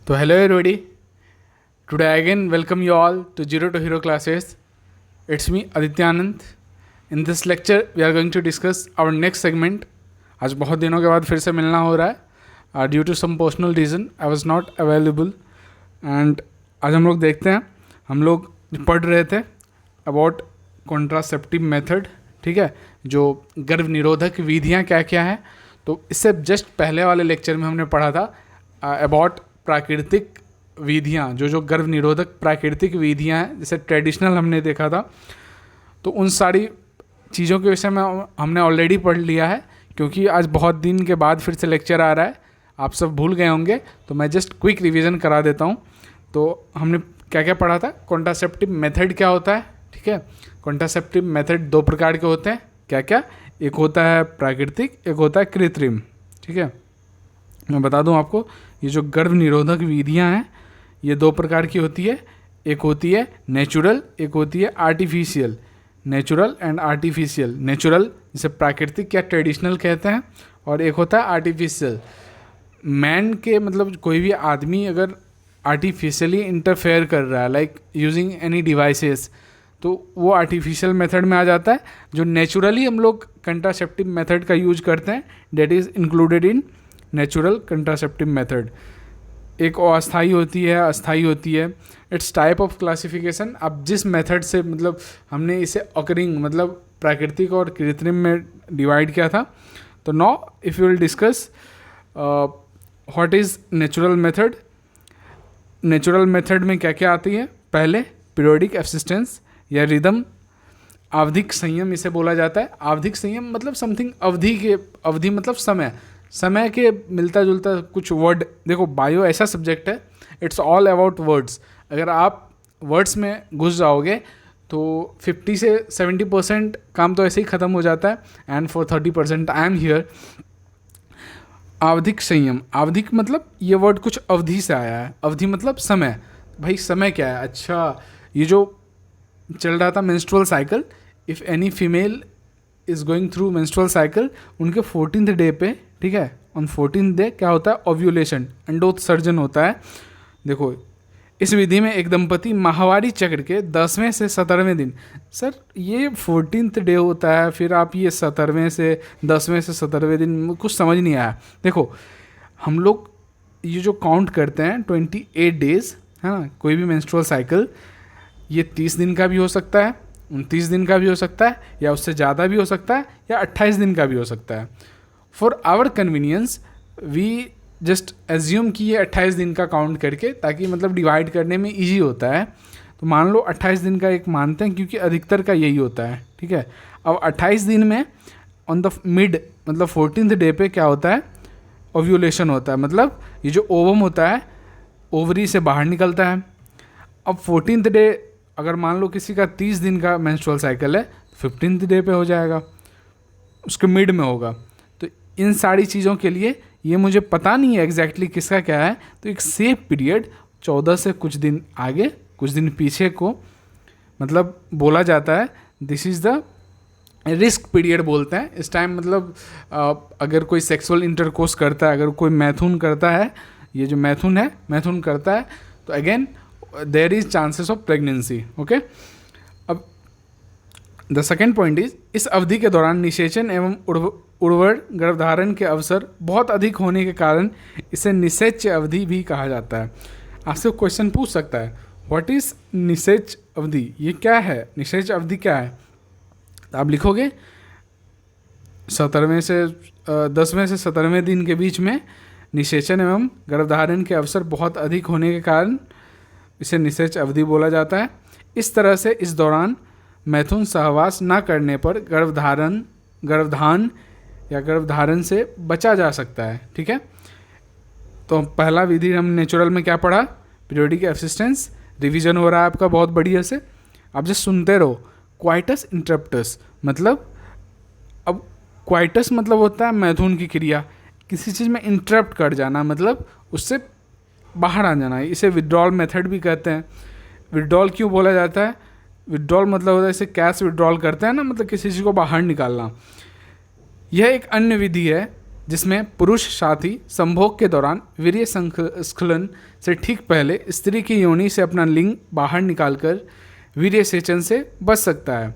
So hello everybody. Today I again welcome you all to Zero to Hero classes. It's me Aditya Anand. In this lecture we are going to discuss our next segment. आज बहुत दिनों के बाद फिर से मिलना हो रहा है. Due to some personal reason I was not available. And आज हम लोग देखते हैं, हम लोग पढ़ रहे थे about contraceptive method. ठीक है, जो गर्भ निरोधक विधियाँ क्या क्या हैं. तो इससे जस्ट पहले वाले लेक्चर में हमने पढ़ा था अबाउट प्राकृतिक विधियाँ, जो गर्भ निरोधक प्राकृतिक विधियाँ हैं, जैसे ट्रेडिशनल हमने देखा था. तो उन सारी चीज़ों के विषय में हमने ऑलरेडी पढ़ लिया है, क्योंकि आज बहुत दिन के बाद फिर से लेक्चर आ रहा है. आप सब भूल गए होंगे, तो मैं जस्ट क्विक रिवीजन करा देता हूँ. तो हमने क्या क्या पढ़ा था. कॉन्ट्रासेप्टिव मेथड क्या होता है. ठीक है, कॉन्ट्रासेप्टिव मेथड दो प्रकार के होते हैं. क्या क्या, एक होता है प्राकृतिक, एक होता है कृत्रिम. ठीक है, मैं बता दूं आपको, ये जो गर्भ निरोधक विधियां हैं ये दो प्रकार की होती है. एक होती है नेचुरल, एक होती है artificial. Natural and artificial. Natural जिसे प्राकृतिक या ट्रेडिशनल कहते हैं, और एक होता है आर्टिफिशियल. मैन के मतलब कोई भी आदमी अगर आर्टिफिशियली इंटरफेयर कर रहा है, लाइक यूजिंग एनी डिवाइसेस, तो वो आर्टिफिशियल मेथड में आ जाता है. जो नेचुरली हम लोग कंट्रासेप्टिव मेथड का यूज करते हैं, that is included in natural contraceptive method. एक अस्थाई होती है, अस्थाई होती है. It's type of classification. अब जिस मेथड से मतलब हमने इसे ऑकरिंग मतलब प्राकृतिक और कृत्रिम में डिवाइड किया था. तो now if you will discuss what is natural method. Natural method में क्या क्या आती है. पहले पीरियोडिक एब्सिस्टेंस या रिदम. आवधिक संयम इसे बोला जाता है. आवधिक संयम मतलब समथिंग अवधि मतलब समय के मिलता जुलता कुछ वर्ड. देखो, बायो ऐसा सब्जेक्ट है, इट्स ऑल अबाउट वर्ड्स. अगर आप वर्ड्स में घुस जाओगे तो 50 से 70% काम तो ऐसे ही ख़त्म हो जाता है. And for 30% I am here. आवधिक संयम. आवधिक मतलब ये वर्ड कुछ अवधि से आया है. अवधि मतलब समय. भाई समय क्या है. अच्छा, ये जो चल रहा था menstrual cycle, if any female is going through menstrual cycle, उनके 14th डे पे, ठीक है, ऑन 14th डे क्या होता है, ओव्यूलेशन, अंडोत्सर्जन होता है. देखो, इस विधि में एक दंपति माहवारी चक्र के 10वें से 17वें दिन. सर ये 14th डे होता है, फिर आप ये 17वें से 10वें से 17वें दिन, कुछ समझ नहीं आया. देखो, हम लोग ये जो काउंट करते हैं 28 डेज़, है ना, कोई भी मेंस्ट्रुअल साइकिल, ये 30 दिन का भी हो सकता है, 29 दिन का भी हो सकता है, या उससे ज़्यादा भी हो सकता है, या 28 दिन का भी हो सकता है. For our convenience we just assume कि ये 28 दिन का काउंट करके, ताकि मतलब डिवाइड करने में इजी होता है. तो मान लो 28 दिन का एक मानते हैं, क्योंकि अधिकतर का यही होता है. ठीक है, अब 28 दिन में ऑन द मिड मतलब 14th डे पे क्या होता है, ओव्यूलेशन होता है. मतलब ये जो ओवम होता है ओवरी से बाहर निकलता है. अब 14th डे अगर मान लो किसी का 30 दिन का मेंस्ट्रुअल साइकिल है, 15th डे पे हो जाएगा, उसके मिड में होगा. तो इन सारी चीज़ों के लिए ये मुझे पता नहीं है एग्जैक्टली किसका क्या है. तो एक सेफ पीरियड 14 से कुछ दिन आगे कुछ दिन पीछे को मतलब बोला जाता है. This is the risk period बोलते हैं. इस टाइम मतलब अगर कोई सेक्सुअल इंटरकोर्स करता है, अगर कोई मैथुन करता है, ये जो मैथुन करता है, तो again there is chances of pregnancy. Okay, अब द सेकेंड पॉइंट इज, इस अवधि के दौरान निषेचन एवं उर्वर गर्भधारण के अवसर बहुत अधिक होने के कारण इसे निषेच अवधि भी कहा जाता है. आपसे क्वेश्चन पूछ सकता है, व्हाट इज निषेच अवधि, ये क्या है, निषेच अवधि क्या है. तो आप लिखोगे 10वें से 17वें दिन के बीच में निषेचन एवं गर्भधारण के अवसर बहुत अधिक होने के कारण इसे निषेच अवधि बोला जाता है. इस तरह से इस दौरान मैथुन सहवास न करने पर गर्भधारण से बचा जा सकता है. ठीक है, तो पहला विधि हम नेचुरल में क्या पढ़ा, पीरियोडिक एब्सिस्टेंस. रिवीजन हो रहा है आपका बहुत बढ़िया से, आप जस्ट सुनते रहो. क्वाइटस इंटरप्टस मतलब, अब क्वाइटस मतलब होता है मैथुन की क्रिया, किसी चीज़ में इंटरप्ट कर जाना, मतलब उससे बाहर आ जाना. इसे विड्रॉल मेथड भी कहते हैं. विड्रॉल क्यों बोला जाता है, विड्रॉल मतलब होता है जैसे कैश विड्रॉल करते हैं ना, मतलब किसी चीज़ को बाहर निकालना. यह एक अन्य विधि है जिसमें पुरुष साथी संभोग के दौरान वीर्य स्खलन से ठीक पहले स्त्री की योनि से अपना लिंग बाहर निकालकर वीर्य सेचन से बच सकता है।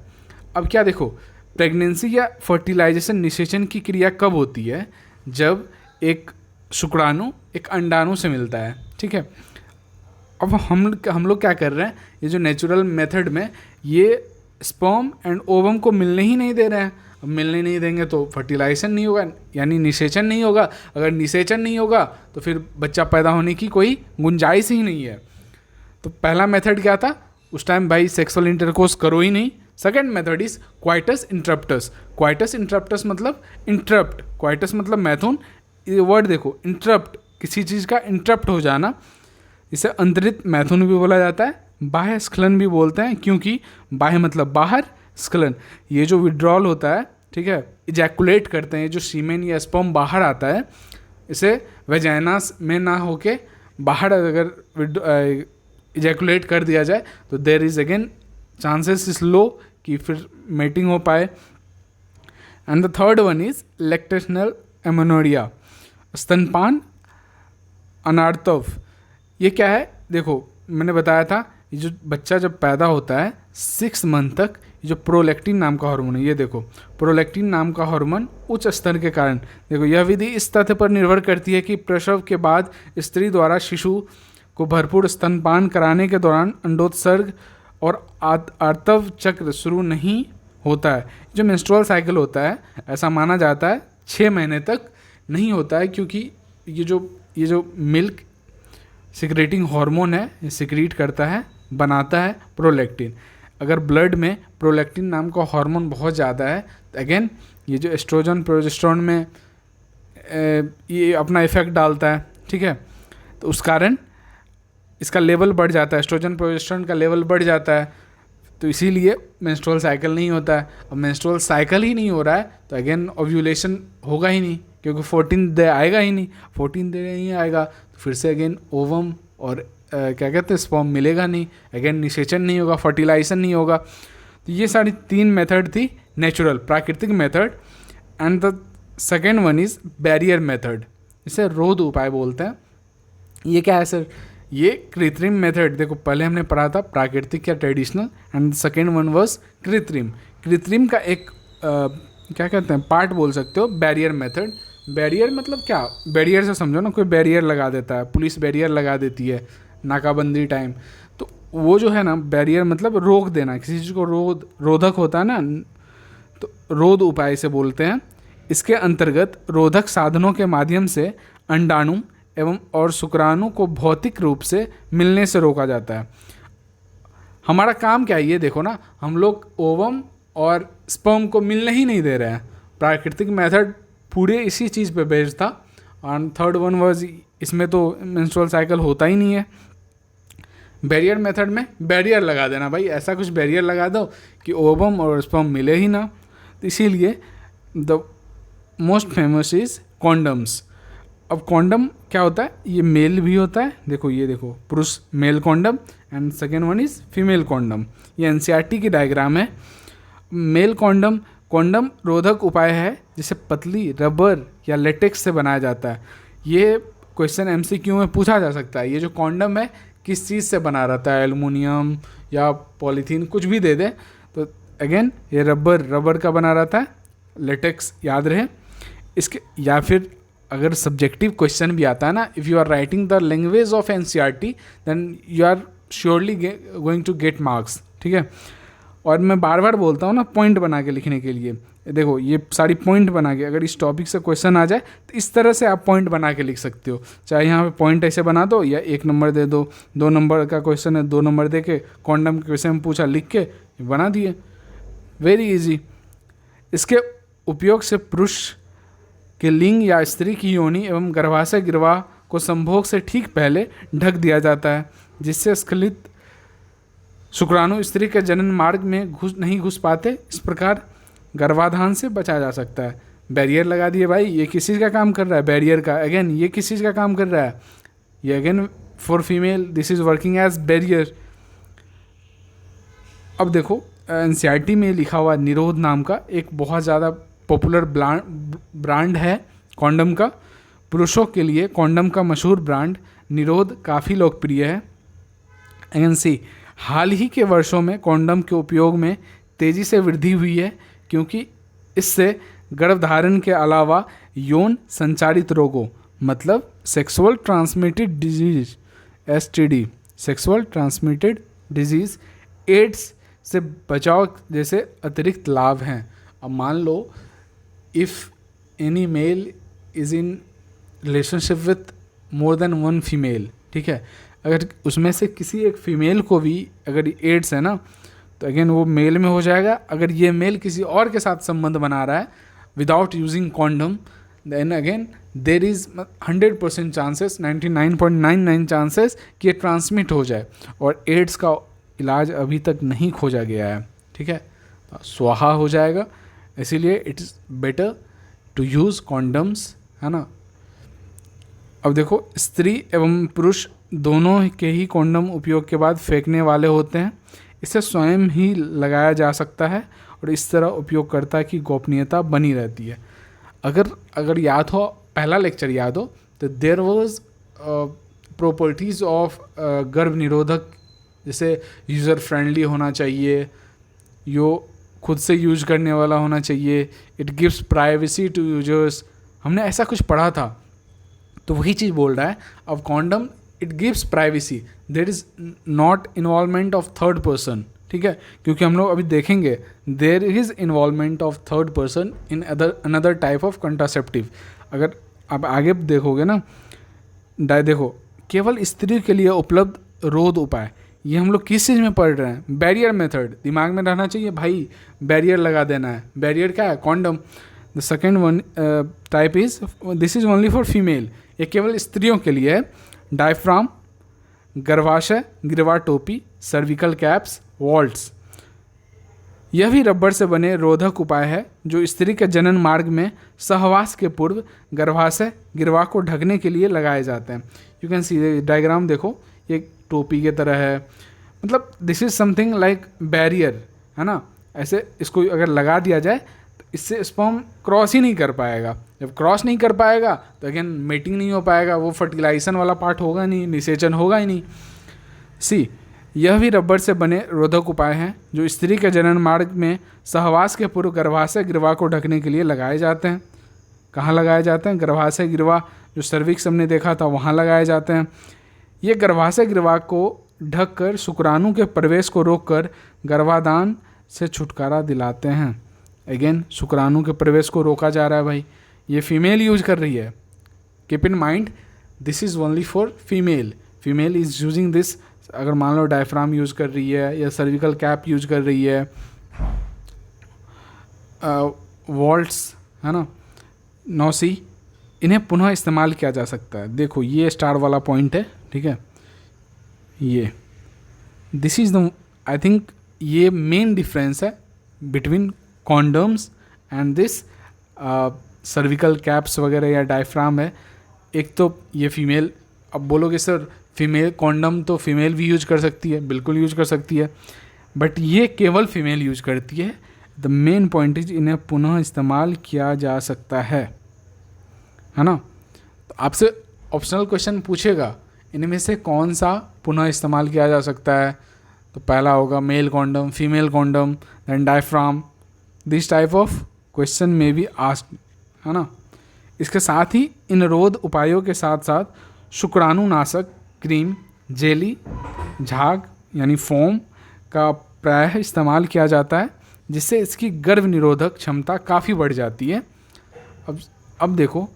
अब क्या देखो, प्रेगनेंसी या फर्टिलाइजेशन निषेचन की क्रिया कब होती है? जब एक शुक्राणु एक अंडाणु से मिलता है, ठीक है। अब हम लोग क्या कर रहे हैं, ये जो नेचुरल मेथड में ये स्पर्म एंड ओवम को मिलने ही नहीं दे रहे हैं। अब मिलने नहीं देंगे तो फर्टिलाइजेशन नहीं होगा, यानी निषेचन नहीं होगा। अगर निषेचन नहीं होगा तो फिर बच्चा पैदा होने की कोई गुंजाइश ही नहीं है। तो पहला मेथड क्या था उस टाइम, भाई सेक्सुअल इंटरकोर्स करो ही नहीं। Second method is coitus interruptus. Coitus interruptus मतलब इंटरप्ट, क्वाइटस मतलब मैथुन। ये वर्ड देखो, इंटरप्ट, किसी चीज़ का इंटरप्ट हो जाना, इसे अंतरित मैथुन भी बोला जाता है, बाह्य स्खलन भी बोलते हैं, क्योंकि बाह्य मतलब बाहर, स्खलन ये जो विड्रॉल होता है, ठीक है, इजैकुलेट करते हैं, जो सीमेन या स्पर्म बाहर आता है, इसे वेजाइनास में ना होके बाहर अगर इजैकुलेट कर दिया जाए तो there is again chances is low कि फिर मेटिंग हो पाए। And the third one is lactational amenorrhoea, स्तनपान अनार्थव। ये क्या है? देखो मैंने बताया था, ये जो बच्चा जब पैदा होता है 6 मंथ तक, ये जो प्रोलैक्टिन नाम का हार्मोन है, ये देखो प्रोलैक्टिन नाम का हार्मोन उच्च स्तर के कारण, देखो यह विधि इस तथ्य पर निर्भर करती है कि प्रसव के बाद स्त्री द्वारा शिशु को भरपूर स्तनपान कराने के दौरान अंडोत्सर्ग और आर्तव चक्र शुरू नहीं होता है। जो मेंस्ट्रुअल साइकिल होता है, ऐसा माना जाता है 6 महीने तक नहीं होता है, क्योंकि ये जो मिल्क सिक्रेटिंग हार्मोन है, ये सिक्रीट करता है, बनाता है प्रोलैक्टिन। अगर ब्लड में प्रोलैक्टिन नाम का हार्मोन बहुत ज़्यादा है तो अगेन ये जो एस्ट्रोजन प्रोजेस्टेरोन में ये अपना इफेक्ट डालता है, ठीक है। तो उस कारण इसका लेवल बढ़ जाता है, एस्ट्रोजन प्रोजेस्टेरोन का लेवल बढ़ जाता है, तो इसीलिए मेंस्ट्रुअल साइकिल नहीं होता है। अब मेंस्ट्रुअल साइकिल ही नहीं हो रहा है तो अगेन ओव्यूलेशन होगा ही नहीं, क्योंकि 14th डे आएगा ही नहीं। 14th डे नहीं आएगा तो फिर से अगेन ओवम और क्या कहते हैं स्पर्म मिलेगा नहीं, अगेन निषेचन नहीं होगा, फर्टिलाइजेशन नहीं होगा। तो ये सारी 3 मेथड थी नेचुरल, प्राकृतिक method. And the second one is barrier method, इसे रोध उपाय बोलते हैं। ये क्या है सर? ये कृत्रिम मेथड, देखो पहले हमने पढ़ा था प्राकृतिक या traditional, and second one was कृत्रिम। कृत्रिम का एक क्या कहते हैं पार्ट बोल सकते हो बैरियर मेथड। बैरियर मतलब क्या? बैरियर से समझो ना, कोई बैरियर लगा देता है, पुलिस बैरियर लगा देती है नाकाबंदी टाइम, तो वो जो है ना बैरियर मतलब रोक देना, किसी चीज़ को रोधक होता है ना, तो रोध उपाय से बोलते हैं। इसके अंतर्गत रोधक साधनों के माध्यम से अंडाणु एवं और शुक्राणु को भौतिक रूप से मिलने से रोका जाता है। हमारा काम क्या है ये देखो ना, हम लोग ओवम और स्पर्म को मिलने ही नहीं दे रहे हैं। प्राकृतिक मेथड पूरे इसी चीज़ पे बेस्ड था। और थर्ड वन वाज, इसमें तो मेंस्ट्रुअल साइकिल होता ही नहीं है। बैरियर मेथड में बैरियर लगा देना, भाई ऐसा कुछ बैरियर लगा दो कि ओवम और स्पर्म मिले ही ना। तो इसीलिए the most famous is condoms. अब कॉन्डम क्या होता है? ये मेल भी होता है, देखो ये देखो पुरुष male condom, and second one is female condom. ये एनसीईआरटी की डायग्राम है। मेल कॉन्डम रोधक उपाय है जिसे पतली रबर या लेटेक्स से बनाया जाता है। ये क्वेश्चन एमसीक्यू में पूछा जा सकता है। ये जो कॉन्डम है किस चीज़ से बना रहता है? एल्युमिनियम या पॉलीथीन, कुछ भी दे दे। तो अगेन ये रबर का बना रहता है, लेटेक्स याद रहे इसके। या फिर अगर सब्जेक्टिव क्वेश्चन भी आता है ना, if you are writing the language of NCERT then you are surely going to get marks, ठीक है। और मैं बार बार बोलता हूँ ना पॉइंट बना के लिखने के लिए, देखो ये सारी पॉइंट बना के, अगर इस टॉपिक से क्वेश्चन आ जाए तो इस तरह से आप पॉइंट बना के लिख सकते हो। चाहे यहाँ पे पॉइंट ऐसे बना दो या 1 नंबर दे दो, 2 नंबर का क्वेश्चन है 2 नंबर दे के कॉन्डम के क्वेश्चन पूछा, लिख के बना दिए, वेरी इजी। इसके उपयोग से पुरुष के लिंग या स्त्री की योनि एवं गर्भाशय गिरवा को संभोग से ठीक पहले ढक दिया जाता है, जिससे स्खलित शुक्राणु स्त्री के जनन मार्ग में नहीं घुस पाते। इस प्रकार गर्भाधान से बचा जा सकता है। बैरियर लगा दिए भाई, ये किस चीज़ का काम कर रहा है? बैरियर का। अगेन ये किस चीज़ का काम कर रहा है? ये again for female this is working as barrier. अब देखो एनसीईआरटी में लिखा हुआ निरोध नाम का एक बहुत ज़्यादा पॉपुलर ब्रांड है कॉन्डम का। पुरुषों के लिए कॉन्डम का मशहूर ब्रांड निरोध काफ़ी लोकप्रिय है। एनसी हाल ही के वर्षों में कॉन्डम के उपयोग में तेज़ी से वृद्धि हुई है, क्योंकि इससे गर्भधारण के अलावा यौन संचारित रोगों मतलब sexual transmitted disease STD, sexual transmitted disease, AIDS से बचाव जैसे अतिरिक्त लाभ हैं। अब मान लो if any male is in relationship with more than one female, ठीक है, अगर उसमें से किसी एक फीमेल को भी अगर एड्स है ना, तो अगेन वो मेल में हो जाएगा। अगर ये मेल किसी और के साथ संबंध बना रहा है without using condom, then again there is 100% chances, 99.99 chances कि ये ट्रांसमिट हो जाए। और एड्स का इलाज अभी तक नहीं खोजा गया है, ठीक है, तो स्वाहा हो जाएगा। इसीलिए it is better to use condoms, है ना। अब देखो, स्त्री एवं पुरुष दोनों के ही कॉन्डम उपयोग के बाद फेंकने वाले होते हैं। इसे स्वयं ही लगाया जा सकता है और इस तरह उपयोगकर्ता की गोपनीयता बनी रहती है। अगर याद हो, पहला लेक्चर याद हो, तो देयर वाज प्रॉपर्टीज़ ऑफ गर्भ निरोधक, जैसे यूज़र फ्रेंडली होना चाहिए, यो खुद से यूज करने वाला होना चाहिए, it gives privacy to users, हमने ऐसा कुछ पढ़ा था। तो वही चीज़ बोल रहा है अब condom, it gives privacy, there is not involvement of third person, ठीक है, क्योंकि हम लोग अभी देखेंगे there is involvement of third person in another type of contraceptive. अगर आप आगे देखोगे ना, देखो, केवल स्त्री के लिए उपलब्ध रोध उपाय, ये हम लोग किस चीज़ में पढ़ रहे हैं? बैरियर मेथड, दिमाग में रहना चाहिए भाई, बैरियर लगा देना है। बैरियर क्या है? Condom. The second one type is, this is only for female, ये केवल स्त्रियों के लिए है। डायफ्राम, गर्भाशय, गिरवा टोपी, सर्विकल कैप्स, वॉल्ट्स, यह भी रबर से बने रोधक उपाय है जो स्त्री के जनन मार्ग में सहवास के पूर्व गर्भाशय गिरवा को ढकने के लिए लगाए जाते हैं। यू कैन सी डायग्राम, देखो ये टोपी की तरह है, मतलब this is something like barrier, है ना। ऐसे इसको अगर लगा दिया जाए तो इससे स्पर्म क्रॉस ही नहीं कर पाएगा। जब क्रॉस नहीं कर पाएगा तो अगेन मेटिंग नहीं हो पाएगा, वो फर्टिलाइजेशन वाला पार्ट होगा नहीं, निषेचन होगा ही नहीं। सी, यह भी रबर से बने रोधक उपाय हैं जो स्त्री के जनन मार्ग में सहवास के पूर्व गर्भाशय गिरवा को ढकने के लिए लगाए जाते हैं। कहाँ लगाए जाते हैं? गर्भाशय गिरवा, जो सर्विक्स हमने देखा था वहाँ लगाए जाते हैं। ये गर्भाशय गिरवा को ढककर शुक्राणु के प्रवेश को रोककर गर्भाधान से छुटकारा दिलाते हैं। अगेन शुक्राणु के प्रवेश को रोका जा रहा है भाई, ये फीमेल यूज कर रही है। Keep in mind this is only for female, female is using this. अगर मान लो डायफ्राम यूज़ कर रही है या सर्विकल कैप यूज कर रही है, वॉल्ट्स, है ना, नौसी, इन्हें पुनः इस्तेमाल किया जा सकता है। देखो ये स्टार वाला पॉइंट है, ठीक है, ये this is the, I think ये मेन डिफरेंस है between condoms and this cervical caps वगैरह या डायफ्राम है। एक तो ये फीमेल, अब बोलोगे सर फीमेल कॉन्डम तो फीमेल भी यूज कर सकती है, बिल्कुल यूज कर सकती है, बट ये केवल फीमेल यूज करती है। द मेन पॉइंट इज इन्हें पुनः इस्तेमाल किया जा सकता है ना। तो आपसे ऑप्शनल क्वेश्चन पूछेगा इनमें से कौन सा पुनः इस्तेमाल किया जा सकता है, तो पहला होगा male condom, female condom, then diaphragm. This type of question में बी आस्क्ड, है ना। इसके साथ ही इन रोध उपायों के साथ साथ शुक्राणुनाशक क्रीम, जेली, झाग यानी फोम का प्रायः इस्तेमाल किया जाता है, जिससे इसकी गर्भ निरोधक क्षमता काफ़ी बढ़ जाती है। अब देखो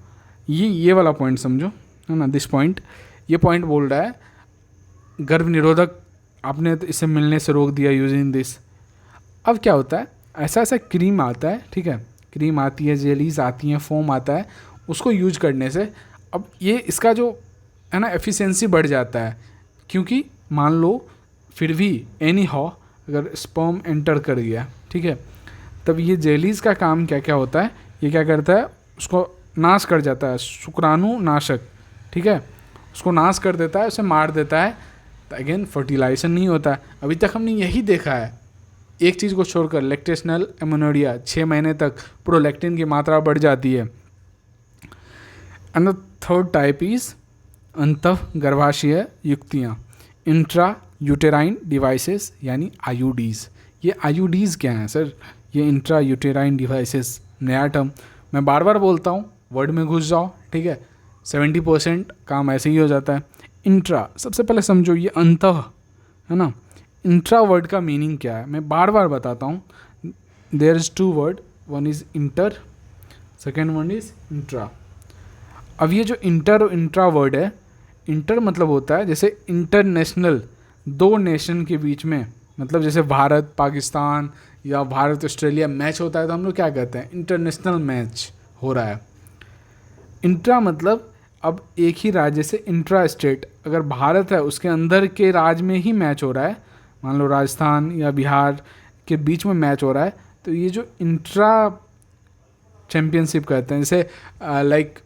ये वाला पॉइंट समझो, है ना, दिस पॉइंट, ये पॉइंट बोल रहा है गर्भ निरोधक आपने तो इसे मिलने से रोक दिया यूजिंग दिस। अब क्या होता है, ऐसा ऐसा क्रीम आता है, ठीक है, क्रीम आती है, जेलीज आती हैं, फोम आता है, उसको यूज करने से अब ये इसका जो है ना एफिशिएंसी बढ़ जाता है। क्योंकि मान लो फिर भी एनी हाउ अगर स्पर्म एंटर कर गया, ठीक है, तब ये जेलीज का काम क्या क्या होता है, ये क्या करता है, उसको नाश कर जाता है, शुक्राणु नाशक, ठीक है, उसको नाश कर देता है, उसे मार देता है, तो अगेन फर्टिलाइजेशन नहीं होता है। अभी तक हमने यही देखा है, एक चीज़ को छोड़कर, लैक्टेशनल एमोनोरिया, 6 महीने तक प्रोलैक्टिन की मात्रा बढ़ जाती है। And the third type is अंतःगर्भाशय युक्तियाँ, इंट्रा यूटेराइन डिवाइसेस यानी आईयूडीज़। ये आईयूडीज़ क्या हैं सर? ये इंट्रा यूटेराइन डिवाइसेस नया टर्म, मैं बार बार बोलता हूँ, वर्ड में घुस जाओ, ठीक है, 70% काम ऐसे ही हो जाता है। इंट्रा, सबसे पहले समझो ये अंतः है ना। इंट्रा वर्ड का मीनिंग क्या है मैं बार बार बताता हूँ। There is two word, one is inter, second one is intra. अब ये जो इंटर और इंट्रा वर्ड है, इंटर मतलब होता है जैसे इंटरनेशनल, दो नेशन के बीच में, मतलब जैसे भारत पाकिस्तान या भारत ऑस्ट्रेलिया मैच होता है तो हम लोग क्या कहते हैं, इंटरनेशनल मैच हो रहा है। इंट्रा मतलब अब एक ही राज्य से इंट्रा स्टेट, अगर भारत है उसके अंदर के राज्य में ही मैच हो रहा है, मान लो राजस्थान या बिहार के बीच में मैच हो रहा है, तो ये जो इंट्रा चैम्पियनशिप कहते हैं। जैसे like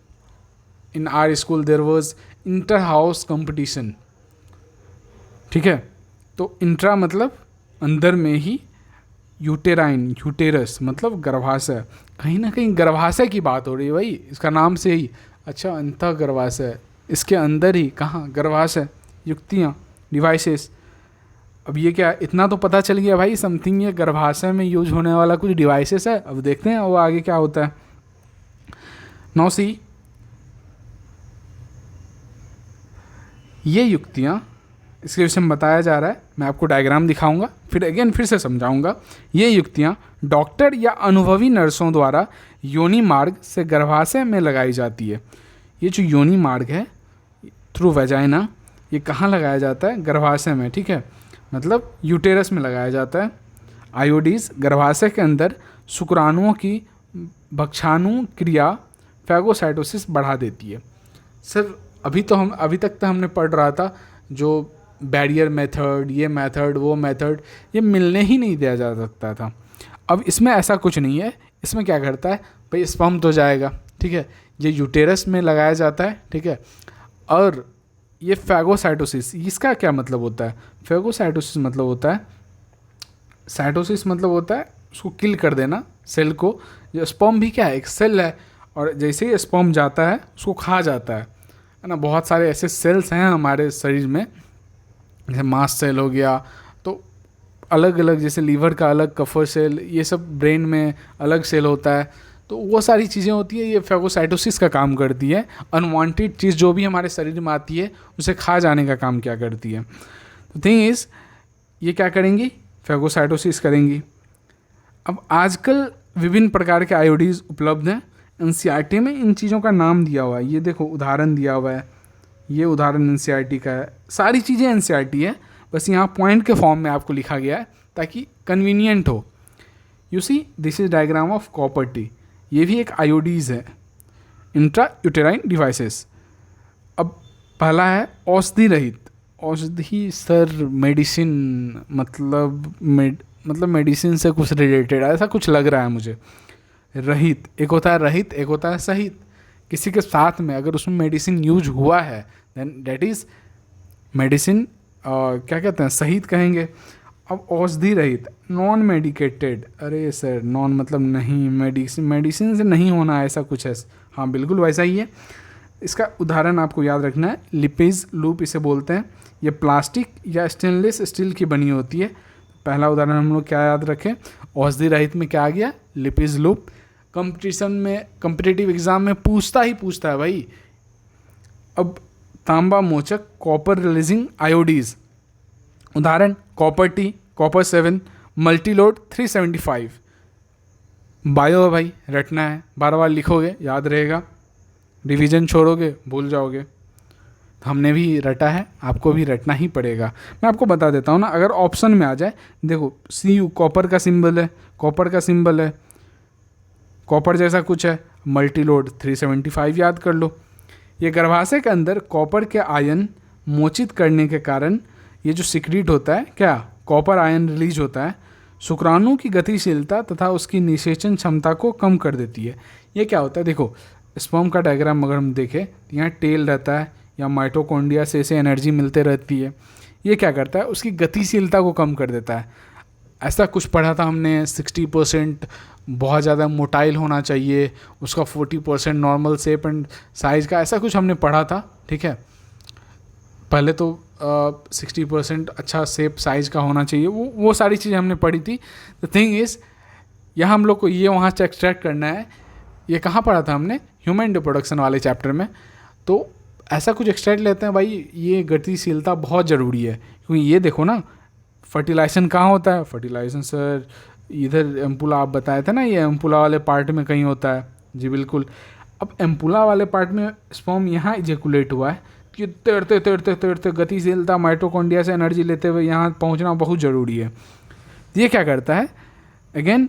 in our school there was inter house competition, ठीक है। तो इंट्रा मतलब अंदर में ही, यूटेराइन, यूटेरस मतलब गर्भाशय, कहीं ना कहीं गर्भाशय की बात हो रही है भाई, इसका नाम से ही। अच्छा, अंतः गर्भाशय, इसके अंदर ही कहाँ, गर्भाशय युक्तियाँ, डिवाइसेस। अब ये क्या, इतना तो पता चल गया भाई, समथिंग ये गर्भाशय में यूज होने वाला कुछ डिवाइसेस है। अब देखते हैं वो आगे क्या होता है। नाउ सी, ये युक्तियाँ, इसके विषय में बताया जा रहा है, मैं आपको डायग्राम दिखाऊंगा, फिर से समझाऊंगा। ये युक्तियाँ डॉक्टर या अनुभवी नर्सों द्वारा योनि मार्ग से गर्भाशय में लगाई जाती है। ये जो योनि मार्ग है थ्रू वेजाइना, ये कहाँ लगाया जाता है, गर्भाशय में, ठीक है, मतलब यूटेरस में लगाया जाता है। आईओडीज गर्भाशय के अंदर शुक्राणुओं की भक्षाणु क्रिया फैगोसाइटोसिस बढ़ा देती है। सर अभी तक तो हमने पढ़ रहा था जो बैरियर मेथड, ये मेथड, वो मेथड, ये मिलने ही नहीं दिया जा सकता था। अब इसमें ऐसा कुछ नहीं है, इसमें क्या करता है भाई, स्पर्म तो जाएगा, ठीक है, ये यूटेरस में लगाया जाता है, ठीक है। और ये फैगोसाइटोसिस, इसका क्या मतलब होता है, फैगोसाइटोसिस मतलब होता है, साइटोसिस मतलब होता है उसको किल कर देना, सेल को। जो स्पर्म भी क्या है, एक सेल है, और जैसे ही स्पर्म जाता है उसको खा जाता है ना। बहुत सारे ऐसे सेल्स हैं हमारे शरीर में, जैसे मास्ट सेल हो गया, तो अलग अलग, जैसे लीवर का अलग कफर सेल, ये सब ब्रेन में अलग सेल होता है, तो वो सारी चीज़ें होती है, ये फैगोसाइटोसिस का काम करती है। अनवांटेड चीज़ जो भी हमारे शरीर में आती है उसे खा जाने का काम क्या करती है। तो थिंग इज़, ये क्या करेंगी, फैगोसाइटोसिस करेंगी। अब आजकल विभिन्न प्रकार के आईओडीज उपलब्ध हैं, एनसीईआरटी में इन चीज़ों का नाम दिया हुआ है, ये देखो उदाहरण दिया हुआ है, ये उदाहरण एनसीईआरटी का है, सारी चीज़ें एनसीईआरटी है, बस यहाँ पॉइंट के फॉर्म में आपको लिखा गया है ताकि कन्वीनियंट हो। You see, this is diagram of copper T, ये भी एक आईओडीज है, इंट्रा यूटेराइन डिवाइसेस। अब पहला है औषधि रहित। औषधि सर मेडिसिन, मतलब मेडिसिन से कुछ रिलेटेड ऐसा कुछ लग रहा है मुझे। रहित, एक होता है रहित, एक होता है सहित। किसी के साथ में अगर उसमें मेडिसिन यूज हुआ है देन डेट इज़ मेडिसिन, क्या कहते हैं, सहित कहेंगे। अब औषधि रहित, नॉन मेडिकेटेड, अरे सर नॉन मतलब नहीं, मेडिसिन से नहीं होना ऐसा कुछ है, हाँ बिल्कुल वैसा ही है। इसका उदाहरण आपको याद रखना है, लिपिज लूप इसे बोलते हैं। ये प्लास्टिक या स्टेनलेस स्टील की बनी होती है। पहला उदाहरण हम लोग क्या याद रखें, औषधि रहित में क्या आ गया, लिपिज लूप। कंपटीशन में, कॉम्पिटिटिव एग्जाम में पूछता है भाई। अब तांबा मोचक, कॉपर रिलीजिंग आयोडीज, उदाहरण copper T, copper 7, Multiload 375। Bio है भाई, रटना है, बार बार लिखोगे याद रहेगा, रिवीजन छोड़ोगे भूल जाओगे। हमने भी रटा है, आपको भी रटना ही पड़ेगा। मैं आपको बता देता हूँ ना, अगर ऑप्शन में आ जाए, देखो Cu कॉपर का सिंबल है, कॉपर का सिंबल है, कॉपर जैसा कुछ है, मल्टीलोड 375 याद कर लो। ये गर्भाशय के अंदर कॉपर के आयन मोचित करने के कारण ये जो सिक्रीट होता है, क्या कॉपर आयन रिलीज होता है, शुक्राणु की गतिशीलता तथा उसकी निषेचन क्षमता को कम कर देती है। ये क्या होता है, देखो स्पर्म का डायग्राम अगर हम देखें, यहाँ टेल रहता है या माइटोकॉन्ड्रिया से इसे एनर्जी मिलते रहती है। ये क्या करता है, उसकी गतिशीलता को कम कर देता है। ऐसा कुछ पढ़ा था हमने, 60% बहुत ज़्यादा मोटाइल होना चाहिए, उसका 40% नॉर्मल शेप एंड साइज़ का, ऐसा कुछ हमने पढ़ा था, ठीक है। पहले तो 60% अच्छा शेप साइज़ का होना चाहिए, वो सारी चीज़ें हमने पढ़ी थी। द थिंग इज़, यहाँ हम लोग को ये वहाँ से एक्सट्रैक्ट करना है। ये कहाँ पढ़ा था हमने? ह्यूमन रिप्रोडक्शन वाले चैप्टर में। तो ऐसा कुछ एक्सट्रैक्ट लेते हैं भाई, ये गतिशीलता बहुत ज़रूरी है, क्योंकि ये देखो ना, फर्टिलाइजेशन कहाँ होता है? फर्टिलाइजेशन सर इधर एम्पुला आप बताए थे ना, ये एम्पुला वाले पार्ट में कहीं होता है। जी बिल्कुल। अब एम्पुला वाले पार्ट में स्पर्म यहाँ इजेकुलेट हुआ है, कि तैरते तैरते तैरते गतिशीलता माइटोकॉन्ड्रिया से एनर्जी लेते हुए यहाँ पहुँचना बहुत ज़रूरी है। ये क्या करता है? अगेन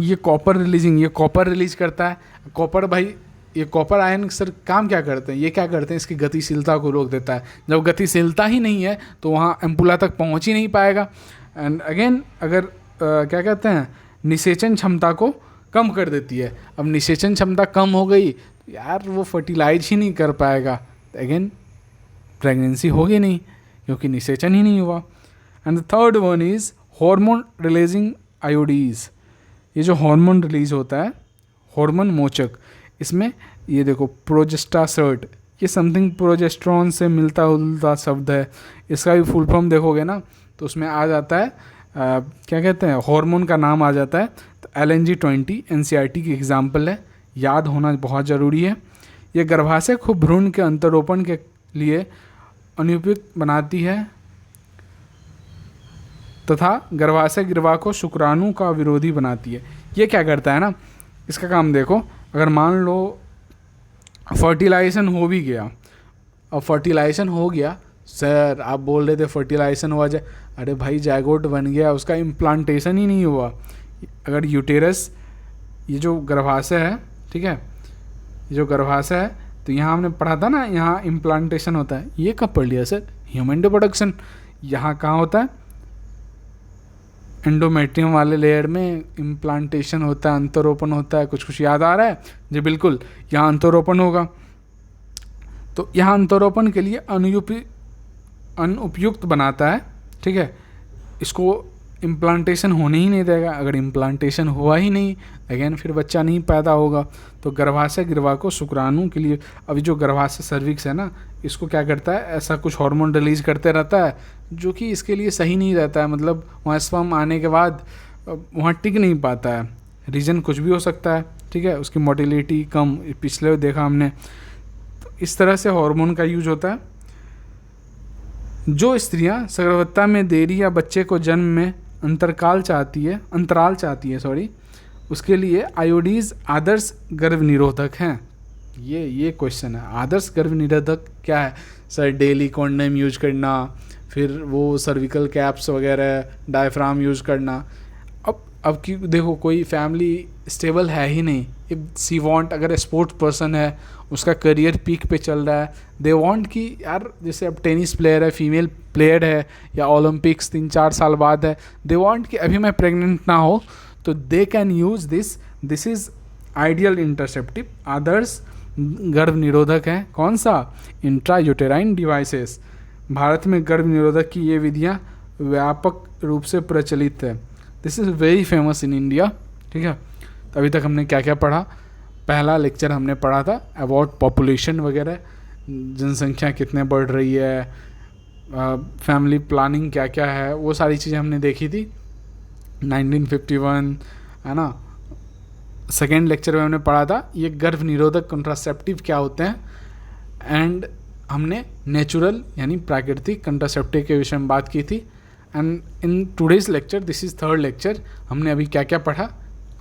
ये कॉपर रिलीज करता है। कॉपर भाई, ये कॉपर आयन सर काम क्या करते हैं? ये क्या करते हैं? इसकी गतिशीलता को रोक देता है। जब गतिशीलता ही नहीं है तो वहाँ एम्पुला तक पहुँच ही नहीं पाएगा। एंड अगेन अगर क्या कहते हैं, निषेचन क्षमता को कम कर देती है। अब निषेचन क्षमता कम हो गई तो यार वो फर्टिलाइज ही नहीं कर पाएगा, अगेन प्रेगनेंसी होगी नहीं, क्योंकि निषेचन ही नहीं हुआ। And the third one is hormone releasing IUDs. ये जो हार्मोन रिलीज होता है, हार्मोन मोचक, इसमें ये देखो प्रोजेस्टासर्ट, ये समथिंग प्रोजेस्ट्रॉन से मिलता जुलता शब्द है। इसका भी फुल फॉर्म देखोगे ना तो उसमें आ जाता है क्या कहते हैं, हार्मोन का नाम आ जाता है। तो LNG-20 NCERT की एग्जाम्पल है, याद होना बहुत ज़रूरी है। ये गर्भाशय को भ्रूण के अंतरोपण के लिए अनुपयुक्त बनाती है तथा गर्भाशय गिरवा को शुक्राणु का विरोधी बनाती है। ये क्या करता है ना, इसका काम देखो, अगर मान लो फर्टिलाइजेशन हो भी गया, अब फर्टिलाइजेशन हो गया, सर आप बोल रहे थे फर्टिलाइजेशन हुआ जाए, अरे भाई जायगोट बन गया, उसका इम्प्लांटेशन ही नहीं हुआ। अगर यूटेरस, ये जो गर्भाशय है, ठीक है, ये जो गर्भाशय है, तो यहाँ हमने पढ़ा था ना, यहाँ इम्प्लांटेशन होता है। ये कब पढ़ लिया सर? Human reproduction. यहाँ कहाँ होता है? एंडोमेट्रियम वाले लेयर में इम्प्लांटेशन होता है, अंतरोपण होता है। कुछ याद आ रहा है? जी बिल्कुल, यहाँ अंतरोपण होगा। तो यहाँ अंतरोपण के लिए अनुपयुक्त बनाता है, ठीक है, इसको इम्प्लांटेशन होने ही नहीं देगा। अगर इम्प्लांटेशन हुआ ही नहीं, अगेन फिर बच्चा नहीं पैदा होगा। तो गर्भाशय गिरवा को शुक्राणु के लिए, अभी जो गर्भाशय सर्विक्स है ना, इसको क्या करता है, ऐसा कुछ हार्मोन रिलीज करते रहता है जो कि इसके लिए सही नहीं रहता है। मतलब वहाँ स्पर्म आने के बाद वहाँ टिक नहीं पाता है, रीज़न कुछ भी हो सकता है, ठीक है, उसकी मोटिलिटी कम, पिछले देखा हमने। तो इस तरह से हार्मोन का यूज होता है। जो स्त्रियां गर्भवत्ता में देरी या बच्चे को जन्म में अंतराल चाहती है, उसके लिए आयोडीज आदर्श गर्भ निरोधक हैं। ये क्वेश्चन है, आदर्श गर्भ निरोधक क्या है सर? डेली कॉन्डम यूज करना, फिर वो सर्विकल कैप्स वगैरह, डायफ्राम यूज करना। अब की देखो, कोई फैमिली स्टेबल है ही नहीं। इफ सी वांट, अगर स्पोर्ट्स पर्सन है, उसका करियर पीक पे चल रहा है, दे वांट कि यार, जैसे अब टेनिस प्लेयर है, फीमेल प्लेयर है, या ओलंपिक्स 3-4 साल बाद है, दे वांट कि अभी मैं प्रेग्नेंट ना हो, तो they can use this is ideal interceptive, आदर्श गर्भ निरोधक है। कौन सा? Intrauterine devices. भारत में गर्भ निरोधक की ये विधियाँ व्यापक रूप से प्रचलित है। This is very famous in India, ठीक है। तो अभी तक हमने क्या क्या पढ़ा? पहला लेक्चर हमने पढ़ा था अबाउट पॉपुलेशन वगैरह, जनसंख्या कितने बढ़ रही है, फैमिली प्लानिंग क्या क्या है, वो सारी चीज़ें हमने देखी थी। 1951 है ना। सेकेंड लेक्चर में हमने पढ़ा था ये गर्भ निरोधक कंट्रासेप्टिव क्या होते हैं, एंड हमने नेचुरल यानी प्राकृतिक कंट्रासेप्टिव के विषय में बात की थी। And in today's lecture, this is third lecture, हमने अभी क्या क्या पढ़ा,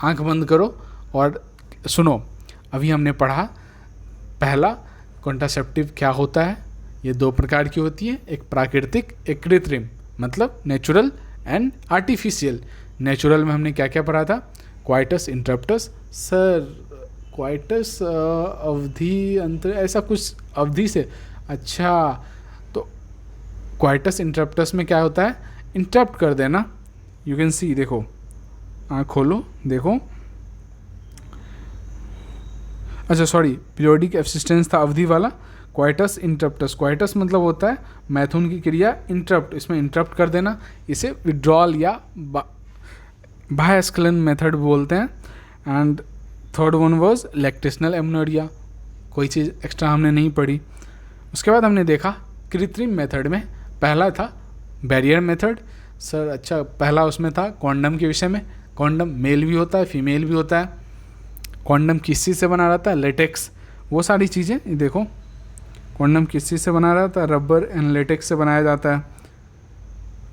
आंख बंद करो और सुनो। अभी हमने पढ़ा पहला, कंट्रासेप्टिव क्या होता है। ये 2 प्रकार की होती है, एक प्राकृतिक, एक कृत्रिम, मतलब नेचुरल एंड आर्टिफिशियल। नेचुरल में हमने क्या क्या पढ़ा था? Coitus interrupts. सर क्वाइटस अवधि अंतर, ऐसा कुछ अवधि से, अच्छा, तो क्वाइटस इंटरप्टस में क्या होता है? इंटरप्ट कर देना। यू कैन सी, देखो, आँख खोलो, देखो, अच्छा सॉरी, पीरियोडिक एब्सिस्टेंस था अवधि वाला, क्वाइटस इंटरप्टस, क्वाइटस मतलब होता है मैथुन की क्रिया, इंटरप्ट इसमें इंटरप्ट कर देना, इसे विड्रॉल या बायस्कलन मेथड बोलते हैं। And third one was lactational amenorrhoea, कोई चीज़ एक्स्ट्रा हमने नहीं पढ़ी। उसके बाद हमने देखा कृत्रिम मेथड में पहला था बैरियर मेथड। सर अच्छा, पहला उसमें था कॉन्डम के विषय में। कॉन्डम मेल भी होता है, फीमेल भी होता है। कॉन्डम किस चीज़ से बना रहता है, लेटेक्स, वो सारी चीज़ें। ये देखो कॉन्डम किस चीज़ से बना रहता है, रबर एंड लेटेक्स से बनाया जाता है।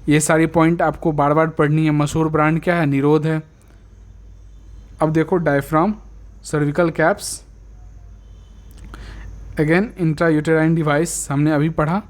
ये सारी पॉइंट आपको बार बार पढ़नी है। मशहूर ब्रांड क्या है, निरोध है। अब देखो diaphragm, cervical caps, again intrauterine device हमने अभी पढ़ा।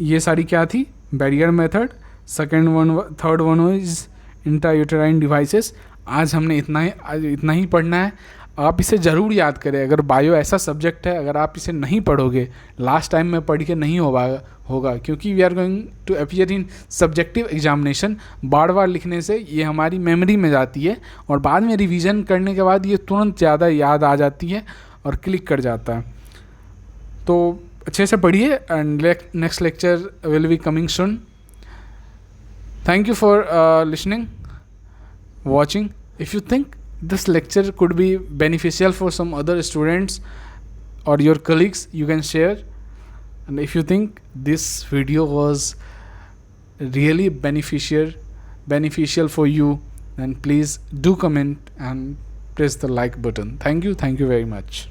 ये सारी क्या थी, barrier method. Second one, third one is intrauterine devices. आज हमने इतना ही पढ़ना है। आप इसे ज़रूर याद करें। अगर बायो ऐसा सब्जेक्ट है, अगर आप इसे नहीं पढ़ोगे, लास्ट टाइम में पढ़ के नहीं होगा क्योंकि we are going to appear in subjective examination. बार बार लिखने से ये हमारी मेमोरी में जाती है और बाद में रिवीजन करने के बाद ये तुरंत ज़्यादा याद आ जाती है और क्लिक कर जाता है। तो अच्छे से पढ़िए and next lecture will be coming soon. Thank you for listening, watching. If you think this lecture could be beneficial for some other students or your colleagues, you can share. And if you think this video was really beneficial for you, then please do comment and press the like button. Thank you very much.